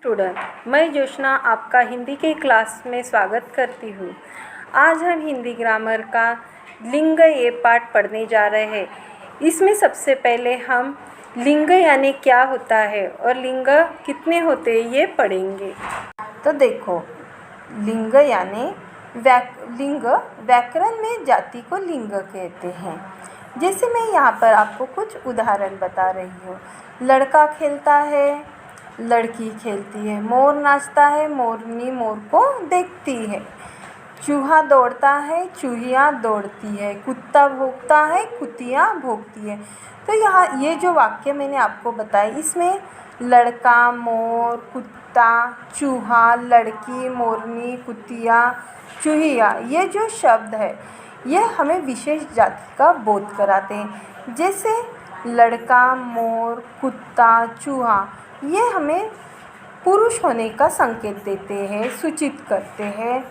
Student, मैं जोशना आपका हिंदी के क्लास में स्वागत करती हूँ। आज हम हिंदी ग्रामर का लिंग ये पाठ पढ़ने जा रहे हैं। इसमें सबसे पहले हम लिंग यानी क्या होता है और लिंग कितने होते हैं ये पढ़ेंगे। तो देखो, लिंग यानी लिंग व्याकरण में जाति को लिंग कहते हैं। जैसे मैं यहाँ पर आपको कुछ उदाहरण बता रही हूँ। लड़का खेलता है, लड़की खेलती है। मोर नाचता है, मोरनी मोर को देखती है। चूहा दौड़ता है, चूहिया दौड़ती है। कुत्ता भौंकता है, कुतिया भौंकती है। तो यहाँ ये जो वाक्य मैंने आपको बताए, इसमें लड़का, मोर, कुत्ता, चूहा, लड़की, मोरनी, कुतिया, चूहिया, ये जो शब्द है ये हमें विशेष जाति का बोध कराते हैं। जैसे लड़का, मोर, कुत्ता, चूहा, ये हमें पुरुष होने का संकेत देते हैं, सूचित करते हैं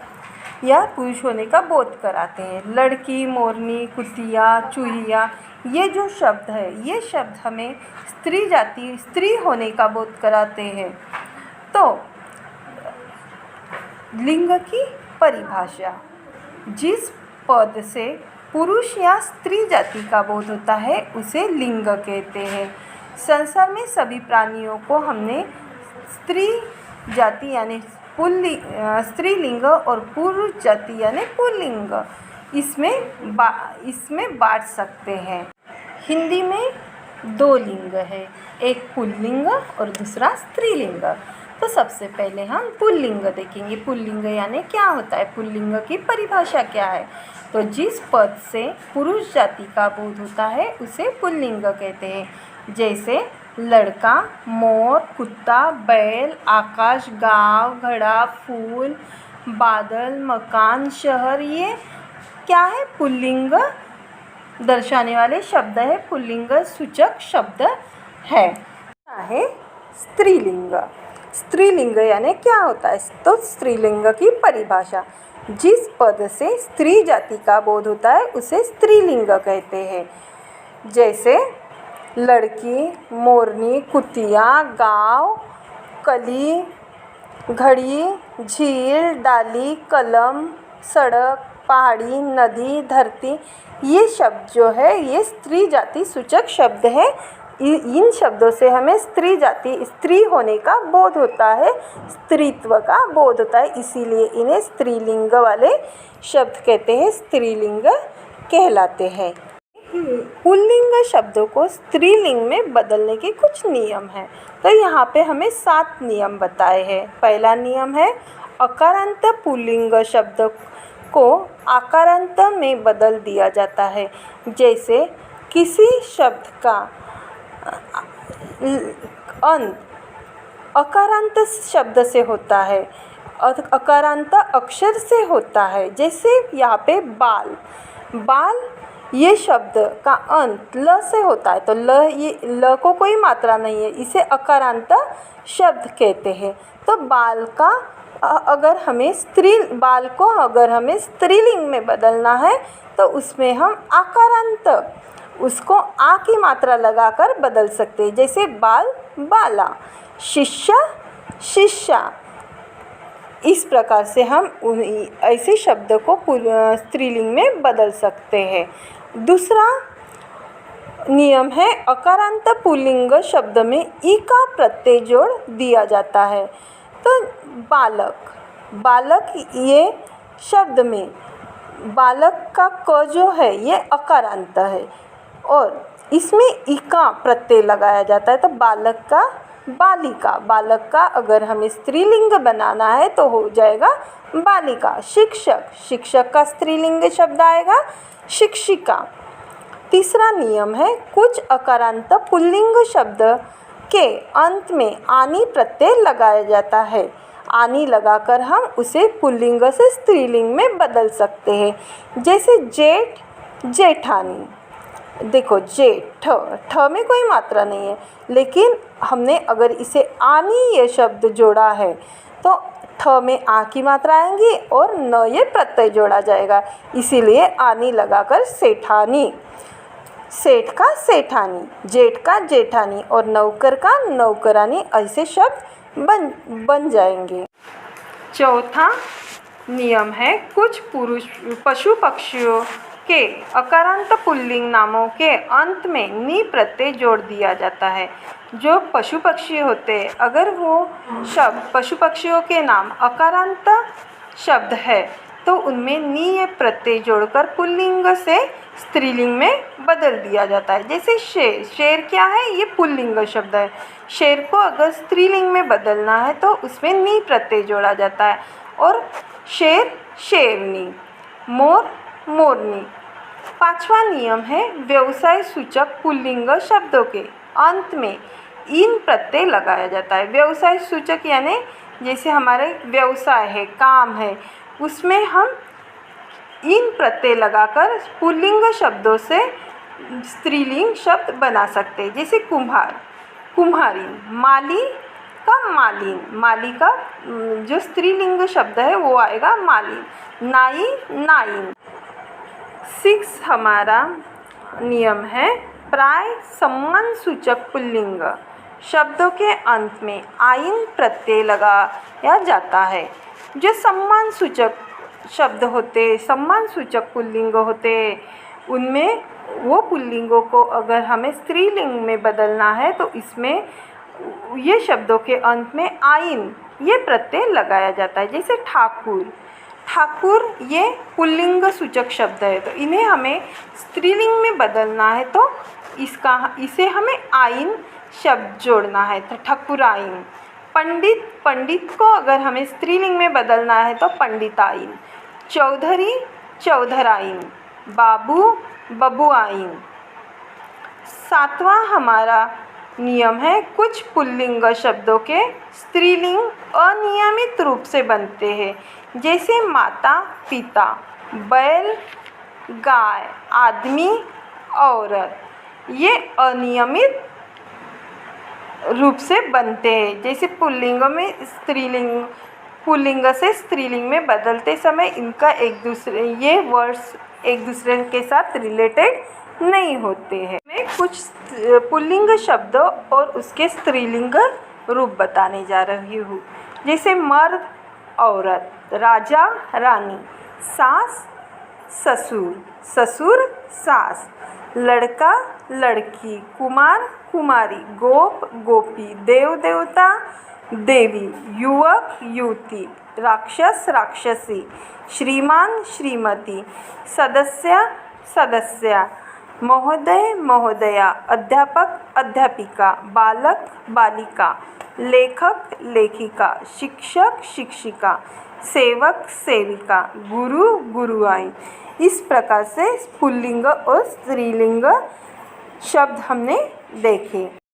या पुरुष होने का बोध कराते हैं। लड़की, मोरनी, कुतिया, चूहिया, ये जो शब्द है ये शब्द हमें स्त्री जाति, स्त्री होने का बोध कराते हैं। तो लिंग की परिभाषा, जिस पद से पुरुष या स्त्री जाति का बोध होता है उसे लिंग कहते हैं। संसार में सभी प्राणियों को हमने स्त्री जाति यानी स्त्रीलिंग और पुरुष जाति यानी पुल्लिंग इसमें बांट सकते हैं। हिंदी में दो लिंग है, एक पुल्लिंग और दूसरा स्त्रीलिंग। तो सबसे पहले हम पुल्लिंग देखेंगे। पुल्लिंग यानी क्या होता है, पुल्लिंग की परिभाषा क्या है। तो जिस पद से पुरुष जाति का बोध होता है उसे पुल्लिंग कहते हैं। जैसे लड़का, मोर, कुत्ता, बैल, आकाश, गांव, घड़ा, फूल, बादल, मकान, शहर, ये क्या है, पुल्लिंग दर्शाने वाले शब्द है, पुल्लिंग सूचक शब्द है। क्या है स्त्रीलिंग। स्त्रीलिंग यानी क्या होता है, तो स्त्रीलिंग की परिभाषा, जिस पद से स्त्री जाति का बोध होता है उसे स्त्रीलिंग कहते हैं। जैसे लड़की, मोरनी, कुतिया, गांव, कली, घड़ी, झील, डाली, कलम, सड़क, पहाड़ी, नदी, धरती, ये शब्द जो है ये स्त्री जाति सूचक शब्द है। इन शब्दों से हमें स्त्री जाति, स्त्री होने का बोध होता है, स्त्रीत्व का बोध होता है, इसीलिए इन्हें स्त्रीलिंग वाले शब्द कहते हैं, स्त्रीलिंग कहलाते हैं। पुल्लिंग शब्दों को स्त्रीलिंग में बदलने के कुछ नियम हैं। तो यहाँ पे हमें 7 नियम बताए हैं। पहला नियम है अकारांत पुल्लिंग शब्द को आकारांत में बदल दिया जाता है। जैसे किसी शब्द का अंत अकारांत शब्द से होता है, अकारांत अक्षर से होता है। जैसे यहाँ पे बाल, बाल ये शब्द का अंत ल से होता है, तो ल को कोई मात्रा नहीं है, इसे अकारांत शब्द कहते हैं। तो बाल को अगर हमें स्त्रीलिंग में बदलना है तो उसमें हम आकारांत, उसको आ की मात्रा लगाकर बदल सकते हैं। जैसे बाल, बाला, शिष्य, शिष्या। इस प्रकार से हम ऐसे शब्द को स्त्रीलिंग में बदल सकते हैं। दूसरा नियम है अकारांत पुल्लिंग शब्द में ई का प्रत्यय जोड़ दिया जाता है। तो बालक, बालक, ये शब्द में बालक का क जो है ये अकारांत है और इसमें ई का प्रत्यय लगाया जाता है। तो बालक का बालिका, बालक का अगर हमें स्त्रीलिंग बनाना है तो हो जाएगा बालिका। शिक्षक, शिक्षक का स्त्रीलिंग शब्द आएगा शिक्षिका। तीसरा नियम है कुछ अकारांत पुल्लिंग शब्द के अंत में आनी प्रत्यय लगाया जाता है। आनी लगाकर हम उसे पुल्लिंग से स्त्रीलिंग में बदल सकते हैं। जैसे जेठ, जेठानी। देखो जेठ, ठ में कोई मात्रा नहीं है, लेकिन हमने अगर इसे आनी ये शब्द जोड़ा है तो ठ में आ की मात्रा आएंगी और न ये प्रत्यय जोड़ा जाएगा, इसीलिए आनी लगाकर सेठानी। सेठ का सेठानी, जेठ का जेठानी और नौकर का नौकरानी, ऐसे शब्द बन जाएंगे। चौथा नियम है कुछ पशु पक्षियों के अकारांत पुल्लिंग नामों के अंत में नी प्रत्यय जोड़ दिया जाता है। जो पशु पक्षी होते हैं, अगर वो शब्द पशु पक्षियों के नाम अकारांत शब्द है तो उनमें नी प्रत्यय जोड़कर पुल्लिंग से स्त्रीलिंग में बदल दिया जाता है। जैसे शेर, शेर क्या है? ये पुल्लिंग शब्द है। शेर को अगर स्त्रीलिंग में बदलना है तो उसमें नी प्रत्यय जोड़ा जाता है। और शेर, शेरनी, मोर, मोरनी। पांचवा नियम है व्यवसाय सूचक पुल्लिंग शब्दों के अंत में इन प्रत्यय लगाया जाता है। व्यवसाय सूचक यानी जैसे हमारे व्यवसाय है, काम है, उसमें हम इन प्रत्यय लगाकर पुल्लिंग शब्दों से स्त्रीलिंग शब्द बना सकते हैं। जैसे कुम्हार, कुम्हारिन, माली का मालिन, माली का जो स्त्रीलिंग शब्द है वो आएगा मालिन, नाई, नाइन। 6 हमारा नियम है प्राय सम्मान सूचक पुल्लिंग शब्दों के अंत में आइन प्रत्यय लगाया जाता है। जो सम्मान सूचक शब्द होते, सम्मान सूचक पुल्लिंग होते, उनमें वो पुल्लिंगों को अगर हमें स्त्रीलिंग में बदलना है तो इसमें ये शब्दों के अंत में आइन ये प्रत्यय लगाया जाता है। जैसे ठाकुर, ठाकुर ये पुल्लिंग सूचक शब्द है, तो इन्हें हमें स्त्रीलिंग में बदलना है तो इसे हमें आइन शब्द जोड़ना है, तो ठकुराइन। पंडित, पंडित को अगर हमें स्त्रीलिंग में बदलना है तो पंडिताइन। चौधरी, चौधराइन। बाबू, बबुआइन। 7वां हमारा नियम है कुछ पुल्लिंग शब्दों के स्त्रीलिंग अनियमित रूप से बनते हैं। जैसे माता, पिता, बैल, गाय, आदमी, औरत। ये अनियमित रूप से बनते हैं। जैसे पुल्लिंग में स्त्रीलिंग, पुल्लिंग से स्त्रीलिंग में बदलते समय इनका ये वर्ड्स एक दूसरे के साथ रिलेटेड नहीं होते हैं। मैं कुछ पुल्लिंग शब्दों और उसके स्त्रीलिंग रूप बताने जा रही हूँ। जैसे मर्द, औरत, राजा, रानी, सास, ससुर, ससुर, सास, लड़का, लड़की, कुमार, कुमारी, गोप, गोपी, देव, देवता, देवी, युवक, युवती, राक्षस, राक्षसी, श्रीमान, श्रीमती, सदस्य, सदस्या, महोदय, महोदया, अध्यापक, अध्यापिका, बालक, बालिका, लेखक, लेखिका, शिक्षक, शिक्षिका, सेवक, सेविका, गुरु, गुरुआइन। इस प्रकार से पुल्लिंग और स्त्रीलिंग शब्द हमने देखे।